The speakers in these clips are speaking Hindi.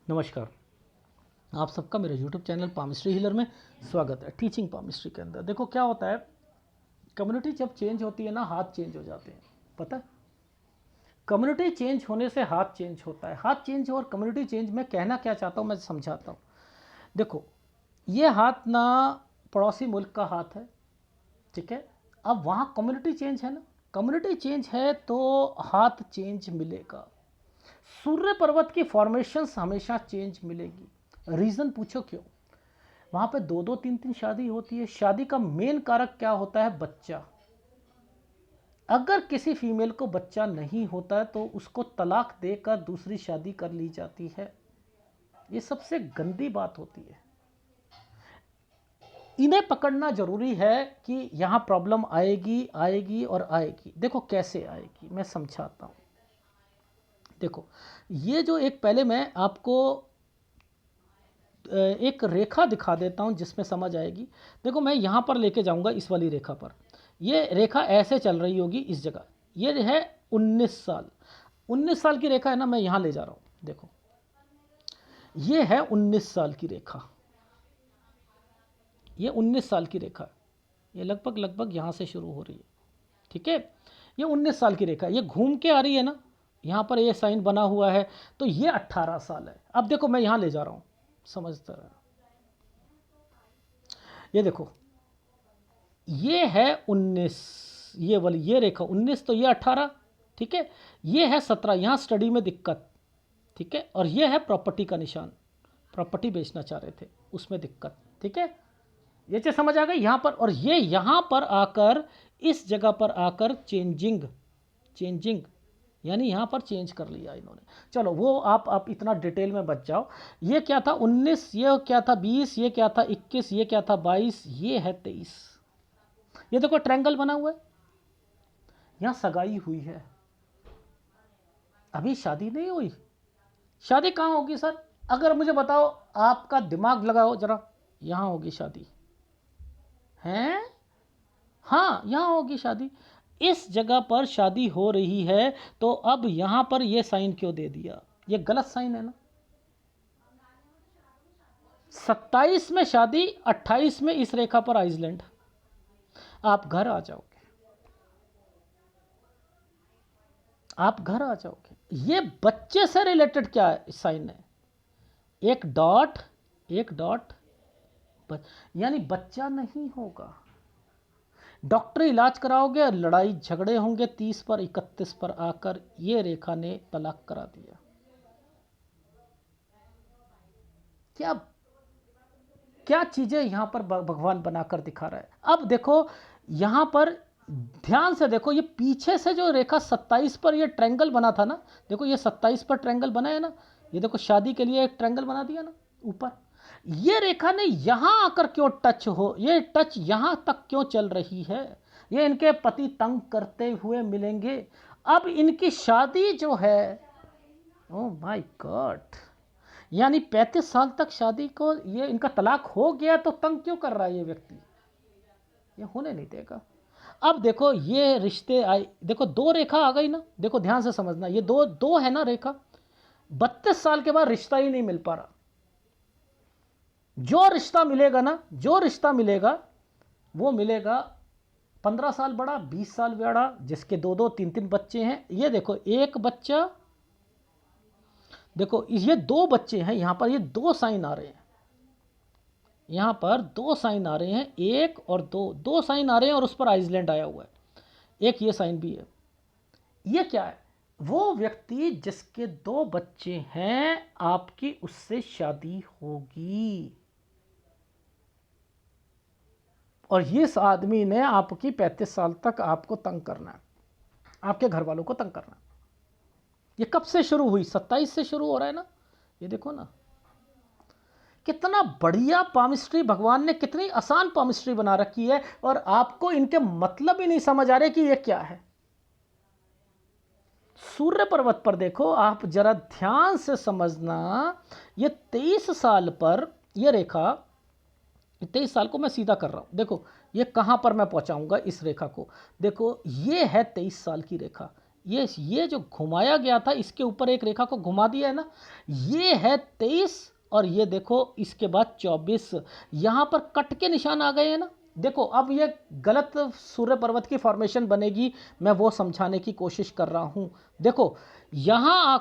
नमस्कार। आप सबका मेरे यूट्यूब चैनल पामिस्ट्री हीलर में स्वागत है। टीचिंग पामिस्ट्री के अंदर देखो क्या होता है, कम्युनिटी जब चेंज होती है ना, हाथ चेंज हो जाते हैं। पता है, कम्युनिटी चेंज होने से हाथ चेंज होता है। हाथ चेंज और कम्युनिटी चेंज में कहना क्या चाहता हूँ मैं समझाता हूँ। देखो, ये हाथ ना पड़ोसी मुल्क का हाथ है, ठीक है। अब वहाँ कम्युनिटी चेंज है ना, कम्युनिटी चेंज है तो हाथ चेंज मिलेगा। सूर्य पर्वत की फॉर्मेशंस हमेशा चेंज मिलेगी। रीज़न पूछो क्यों? वहाँ पे दो दो तीन तीन शादी होती है। शादी का मेन कारक क्या होता है? बच्चा। अगर किसी फीमेल को बच्चा नहीं होता है तो उसको तलाक देकर दूसरी शादी कर ली जाती है। ये सबसे गंदी बात होती है। इन्हें पकड़ना जरूरी है कि यहाँ प्रॉब्लम आएगी आएगी और आएगी। देखो कैसे आएगी, मैं समझाता हूँ। देखो, ये जो एक पहले मैं आपको एक रेखा दिखा देता हूं जिसमें समझ आएगी। देखो, मैं यहाँ पर लेके जाऊंगा इस वाली रेखा पर। ये रेखा ऐसे चल रही होगी इस जगह। ये है 19 साल। 19 साल की रेखा है ना, मैं यहाँ ले जा रहा हूँ। देखो, ये है 19 साल की रेखा। ये 19 साल की रेखा, ये लगभग लगभग यहाँ से शुरू हो रही है, ठीक है। ये 19 साल की रेखा, ये घूम के आ रही है ना, यहाँ पर ये साइन बना हुआ है, तो ये 18 साल है। अब देखो, मैं यहाँ ले जा रहा हूँ, समझता रहा। ये देखो, ये है 19, ये वाली ये रेखा 19, तो ये 18, ठीक है। ये है 17, यहाँ स्टडी में दिक्कत, ठीक है। और ये है प्रॉपर्टी का निशान, प्रॉपर्टी बेचना चाह रहे थे, उसमें दिक्कत, ठीक है। ये चीज़ समझ आ गई यहाँ पर। और ये यहाँ पर आकर, इस जगह पर आकर चेंजिंग, चेंजिंग यानी यहाँ पर चेंज कर लिया इन्होंने। चलो वो आप इतना डिटेल में बच जाओ। ये क्या था 19, ये क्या था 20, ये क्या था 21, ये क्या था 22, ये है 23। ये देखो ट्रायंगल बना हुआ है, यहां सगाई हुई है, अभी शादी नहीं हुई। शादी कहां होगी सर? अगर मुझे बताओ, आपका दिमाग लगाओ जरा, यहां होगी शादी है। हाँ, यहां होगी शादी। इस जगह पर शादी हो रही है, तो अब यहां पर यह साइन क्यों दे दिया? यह गलत साइन है ना। 27 में शादी, 28 में इस रेखा पर आइसलैंड। आप घर आ जाओगे, आप घर आ जाओगे। ये बच्चे से रिलेटेड क्या है साइन है? एक डॉट, एक डॉट, यानी बच्चा नहीं होगा। डॉक्टर इलाज कराओगे, लड़ाई झगड़े होंगे, 30 पर 31 पर आकर ये रेखा ने तलाक करा दिया। क्या क्या चीजें यहां पर भगवान बनाकर दिखा रहा है। अब देखो यहां पर ध्यान से देखो, ये पीछे से जो रेखा 27 पर ये ट्रायंगल बना था ना, देखो ये 27 पर ट्रायंगल बना है ना, ये देखो शादी के लिए एक ट्रायंगल बना दिया ना ऊपर। ये रेखा ने यहां आकर क्यों टच हो, ये टच यहां तक क्यों चल रही है? ये इनके पति तंग करते हुए मिलेंगे। अब इनकी शादी जो है, ओ माय गॉड, यानी 35 साल तक शादी को, ये इनका तलाक हो गया तो तंग क्यों कर रहा है ये व्यक्ति? ये होने नहीं देगा। अब देखो ये रिश्ते आए, देखो दो रेखा आ गई ना, देखो ध्यान से समझना, ये दो दो है ना रेखा। 32 साल के बाद रिश्ता ही नहीं मिल पा रहा। जो रिश्ता मिलेगा ना, जो रिश्ता मिलेगा वो मिलेगा 15 साल बड़ा, 20 साल बड़ा, जिसके दो दो तीन तीन बच्चे हैं। ये देखो एक बच्चा, देखो ये दो बच्चे हैं, यहां पर ये दो साइन आ रहे हैं, यहां पर दो साइन आ रहे हैं, एक और दो, दो साइन आ रहे हैं, और उस पर आइसलैंड आया हुआ है, एक ये साइन भी है। ये क्या है? वो व्यक्ति जिसके दो बच्चे हैं, आपकी उससे शादी होगी, और इस आदमी ने आपकी 35 साल तक आपको तंग करना है, आपके घर वालों को तंग करना है। ये कब से शुरू हुई? 27 से शुरू हो रहा है ना। ये देखो ना, कितना बढ़िया पामिस्ट्री, भगवान ने कितनी आसान पामिस्ट्री बना रखी है, और आपको इनके मतलब ही नहीं समझ आ रहे कि ये क्या है। सूर्य पर्वत पर देखो, आप जरा ध्यान से समझना। ये 23 साल पर ये रेखा, 23 साल को मैं सीधा कर रहा हूं। देखो ये कहां पर मैं पहुंचाऊंगा इस रेखा को। देखो ये है 23 साल की रेखा, ये जो घुमाया गया था, इसके ऊपर एक रेखा को घुमा दिया है ना, ये है 23 और ये देखो इसके बाद 24, यहाँ पर कट के निशान आ गए हैं ना। देखो अब ये गलत सूर्य पर्वत की फॉर्मेशन बनेगी, मैं वो समझाने की कोशिश कर रहा हूँ। देखो यहाँ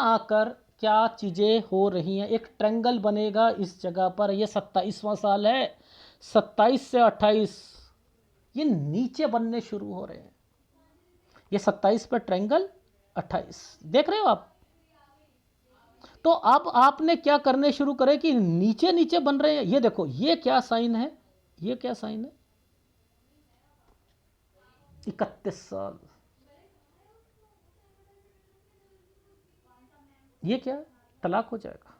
आकर क्या चीज़ें हो रही हैं, एक ट्रेंगल बनेगा इस जगह पर, ये 27वां साल है, 27 से 28 ये नीचे बनने शुरू हो रहे हैं। ये 27 पर ट्रेंगल, 28 देख रहे हो आप। तो अब आपने क्या करने शुरू करे कि नीचे नीचे बन रहे हैं। ये देखो ये क्या साइन है, ये क्या साइन है, 31 साल, ये क्या है, तलाक हो जाएगा।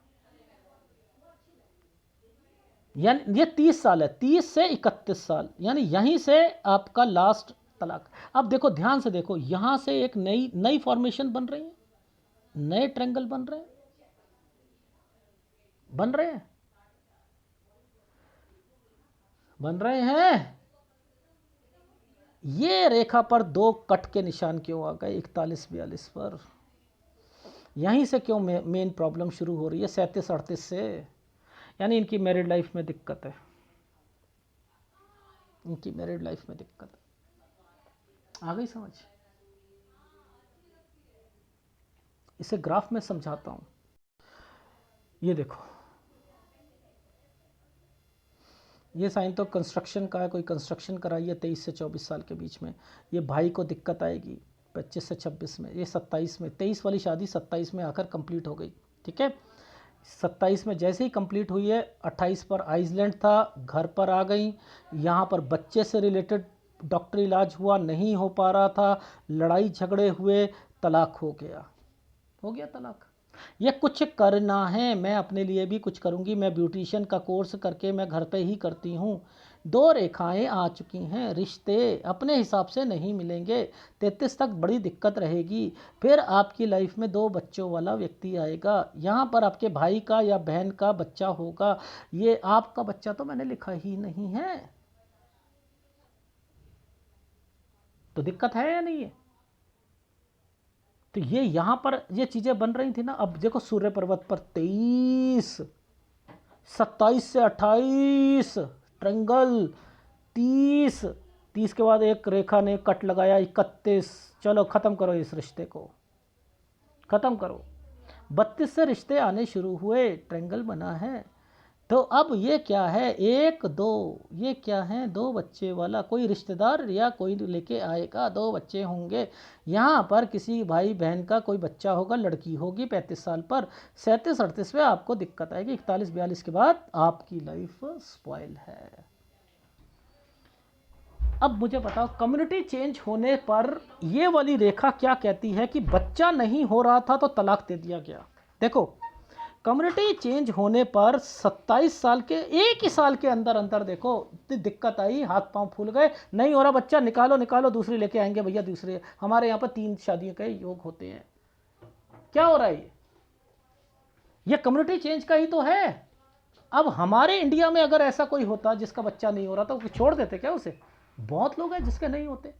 यानी ये 30 साल है, 30 से 31 साल, यानी यहीं से आपका लास्ट तलाक। अब देखो ध्यान से देखो, यहां से एक नई नई फॉर्मेशन बन रही है, नए ट्रेंगल बन रहे हैं, बन रहे हैं, बन रहे हैं। ये रेखा पर 2 कट के निशान क्यों आ गए 41-42 पर, यहीं से क्यों मेन प्रॉब्लम शुरू हो रही है 37-38 से। यानी इनकी मैरिड लाइफ में दिक्कत है, इनकी मैरिड लाइफ में दिक्कत है। आ गई समझ। इसे ग्राफ में समझाता हूं। ये देखो, ये साइन तो कंस्ट्रक्शन का है, कोई कंस्ट्रक्शन कराइए 23 से 24 साल के बीच में, ये भाई को दिक्कत आएगी 25 से 26 में, ये 27 में, 23 वाली शादी 27 में आकर कंप्लीट हो गई, ठीक है। 27 में जैसे ही कंप्लीट हुई है, 28 पर आइसलैंड था, घर पर आ गई, यहाँ पर बच्चे से रिलेटेड डॉक्टर इलाज हुआ, नहीं हो पा रहा था, लड़ाई झगड़े हुए, तलाक हो गया तलाक। ये कुछ करना है, मैं अपने लिए भी कुछ करूंगी, मैं ब्यूटिशियन का कोर्स करके मैं घर पे ही करती हूँ। 2 रेखाएं आ चुकी हैं, रिश्ते अपने हिसाब से नहीं मिलेंगे, 33 तक बड़ी दिक्कत रहेगी। फिर आपकी लाइफ में 2 बच्चों वाला व्यक्ति आएगा, यहाँ पर आपके भाई का या बहन का बच्चा होगा, ये आपका बच्चा तो मैंने लिखा ही नहीं है, तो दिक्कत है या नहीं है। तो ये यहाँ पर ये चीज़ें बन रही थी ना। अब देखो सूर्य पर्वत पर 23, 27 से 28 ट्रेंगल, 30, 30 के बाद एक रेखा ने कट लगाया 31, चलो ख़त्म करो इस रिश्ते को, ख़त्म करो। 32 से रिश्ते आने शुरू हुए, ट्रेंगल बना है। तो अब ये क्या है, 1 2, ये क्या है, 2 बच्चे वाला, कोई रिश्तेदार या कोई लेके आएगा, 2 बच्चे होंगे। यहाँ पर किसी भाई बहन का कोई बच्चा होगा, लड़की होगी 35 साल पर, 37-38 में आपको दिक्कत आएगी, 41-42 के बाद आपकी लाइफ स्पॉइल है। अब मुझे बताओ, कम्युनिटी चेंज होने पर ये वाली रेखा क्या कहती है कि बच्चा नहीं हो रहा था तो तलाक दे दिया गया। देखो कम्युनिटी चेंज होने पर 27 साल के एक ही साल के अंदर अंदर देखो दिक्कत आई, हाथ पांव फूल गए, नहीं हो रहा बच्चा, निकालो निकालो, दूसरी लेके आएंगे भैया, दूसरे। हमारे यहाँ पर 3 शादियों के योग होते हैं। क्या हो रहा है ये कम्युनिटी चेंज का ही तो है। अब हमारे इंडिया में अगर ऐसा कोई होता जिसका बच्चा नहीं हो रहा था, छोड़ देते क्या उसे। बहुत लोग हैं जिसके नहीं होते,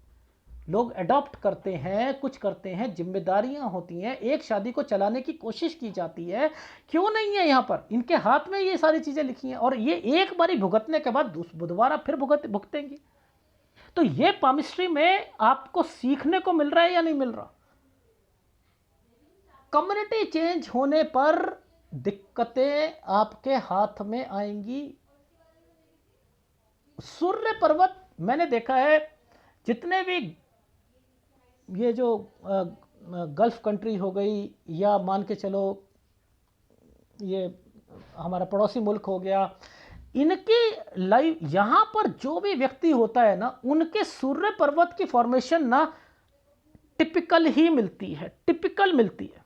लोग अडॉप्ट करते हैं, कुछ करते हैं, जिम्मेदारियां होती हैं, एक शादी को चलाने की कोशिश की जाती है। क्यों नहीं है यहाँ पर, इनके हाथ में ये सारी चीज़ें लिखी हैं, और ये एक बारी भुगतने के बाद दोबारा फिर भुगतेंगी। तो ये पामिस्ट्री में आपको सीखने को मिल रहा है या नहीं मिल रहा। कम्युनिटी चेंज होने पर दिक्कतें आपके हाथ में आएंगी। सूर्य पर्वत मैंने देखा है, जितने भी ये जो गल्फ कंट्री हो गई, या मान के चलो ये हमारा पड़ोसी मुल्क हो गया, इनकी लाइफ यहाँ पर जो भी व्यक्ति होता है ना, उनके सूर्य पर्वत की फॉर्मेशन ना टिपिकल ही मिलती है, टिपिकल मिलती है।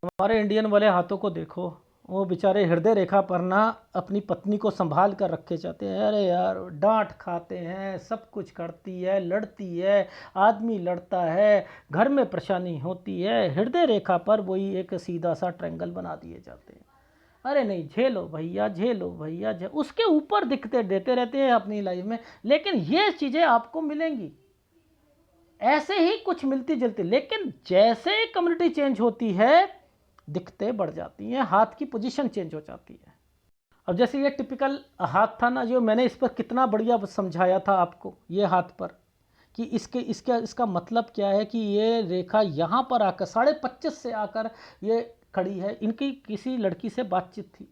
हमारे इंडियन वाले हाथों को देखो, वो बेचारे हृदय रेखा पर ना अपनी पत्नी को संभाल कर रखे जाते हैं। अरे यार डांट खाते हैं, सब कुछ करती है, लड़ती है, आदमी लड़ता है, घर में परेशानी होती है, हृदय रेखा पर वही एक सीधा सा ट्रायंगल बना दिए जाते हैं। अरे नहीं, झेलो भैया, झेलो भैया, उसके ऊपर दिखते देते रहते हैं अपनी लाइफ में, लेकिन ये चीज़ें आपको मिलेंगी। ऐसे ही कुछ मिलती जुलती, लेकिन जैसे कम्युनिटी चेंज होती है दिक्कतें बढ़ जाती हैं, हाथ की पोजीशन चेंज हो जाती है। अब जैसे ये टिपिकल हाथ था ना, जो मैंने इस पर कितना बढ़िया समझाया था आपको, ये हाथ पर कि इसका मतलब क्या है, कि ये रेखा यहाँ पर आकर 25.5 से आकर ये खड़ी है। इनकी किसी लड़की से बातचीत थी,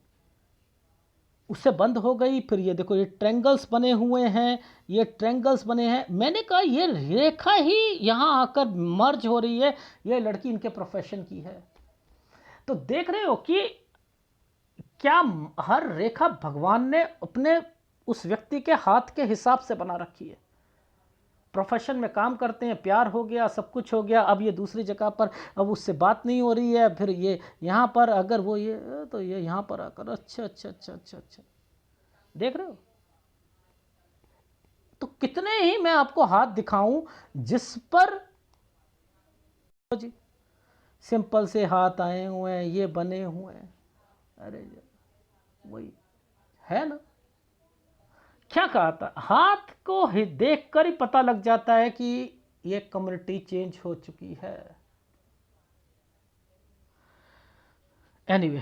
उससे बंद हो गई, फिर ये देखो ये ट्रेंगल्स बने हुए हैं, ये ट्रेंगल्स बने हैं। मैंने कहा ये रेखा ही यहाँ आकर मर्ज हो रही है, ये लड़की इनके प्रोफेशन की है। तो देख रहे हो कि क्या हर रेखा भगवान ने अपने उस व्यक्ति के हाथ के हिसाब से बना रखी है। प्रोफेशन में काम करते हैं, प्यार हो गया, सब कुछ हो गया, अब ये दूसरी जगह पर, अब उससे बात नहीं हो रही है, फिर ये यहाँ पर अगर वो ये, तो ये यहाँ पर आकर अच्छा अच्छा अच्छा अच्छा अच्छा, देख रहे हो। तो कितने ही मैं आपको हाथ दिखाऊं जिस पर जी सिंपल से हाथ आए हुए हैं, ये बने हुए हैं, अरे वही है ना। क्या कहा था, हाथ को ही देख कर ही पता लग जाता है कि ये कम्युनिटी चेंज हो चुकी है। एनीवे,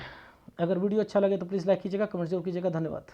अगर वीडियो अच्छा लगे तो प्लीज़ लाइक कीजिएगा, कमेंट जरूर कीजिएगा। धन्यवाद।